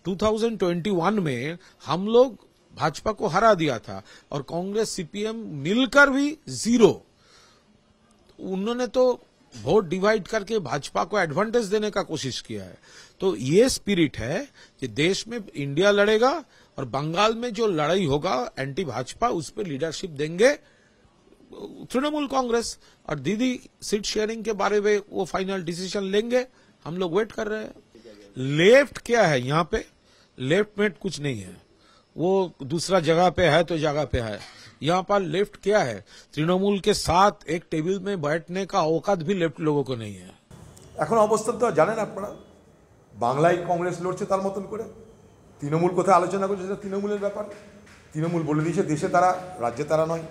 2021 में हम लोग भाजपा को हरा दिया था और कांग्रेस सीपीएम मिलकर भी 0। उन्होंने तो वोट डिवाइड करके भाजपा को एडवांटेज देने का कोशिश किया है। तो ये स्पिरिट है कि देश में इंडिया लड़ेगा और बंगाल में जो लड़ाई होगा एंटी भाजपा, उस पर लीडरशिप देंगे तृणमूल कांग्रेस, और दीदी सीट शेयरिंग के बारे में वो फाइनल डिसीजन लेंगे। हम लोग वेट कर रहे हैं। लेफ्ट क्या है यहाँ पे? लेफ्ट में कुछ नहीं है, वो दूसरा जगह पे है तो जगह पे है। यहाँ पर लेफ्ट क्या है? तृणमूल के साथ एक टेबल में बैठने का औकात भी लेफ्ट लोगों को नहीं है। এখন অবস্থা তো জানেন আপনারা, বাংলায় কংগ্রেস লড়ছে তার মতন করে, তৃণমূল কোথায় আলোচনা করছে সেটা তৃণমূলের ব্যাপার। তৃণমূল বলে দিয়েছে দেশে তারা, রাজ্যে তারা নয়।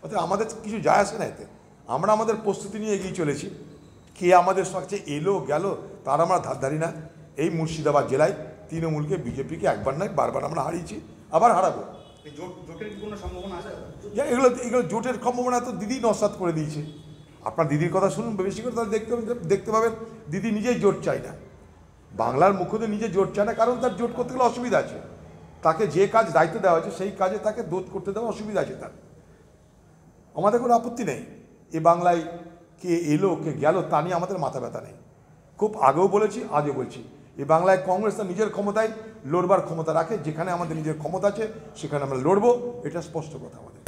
অর্থাৎ আমাদের কিছু যায় আসে না এতে। আমরা আমাদের প্রস্তুতি নিয়ে এগিয়ে চলেছি। কে আমাদের সবচেয়ে এলো গেল তার আমরা ধারধারি না। এই মুর্শিদাবাদ জেলায় তৃণমূলকে, বিজেপিকে একবার নয় বারবার আমরা হারিয়েছি, আবার হারাবো। এগুলো জোটের সম্ভাবনা তো দিদি নস্বাত করে দিয়েছে। আপনার দিদির কথা শুনুন বেশি করে, তাহলে দেখতে পাবেন দিদি নিজেই জোট চায় না। বাংলার মুখ্যমন্ত্রী নিজে জোট চায় না, কারণ তার জোট করতে গেলে অসুবিধা আছে। তাকে যে কাজ দায়িত্ব দেওয়া হয়েছে সেই কাজে তাকে দোধ করতে দেওয়া অসুবিধা আছে তার। আমাদের কোনো আপত্তি নেই, এ বাংলায় কে এলো কে গেল তা নিয়ে আমাদের মাথা ব্যথা নেই। খুব আগেও বলেছি, আজও বলছি, এই বাংলায় কংগ্রেস তার নিজের ক্ষমতায় লড়বার ক্ষমতা রাখে। যেখানে আমাদের নিজের ক্ষমতা আছে সেখানে আমরা লড়বো, এটা স্পষ্ট কথা আমাদের।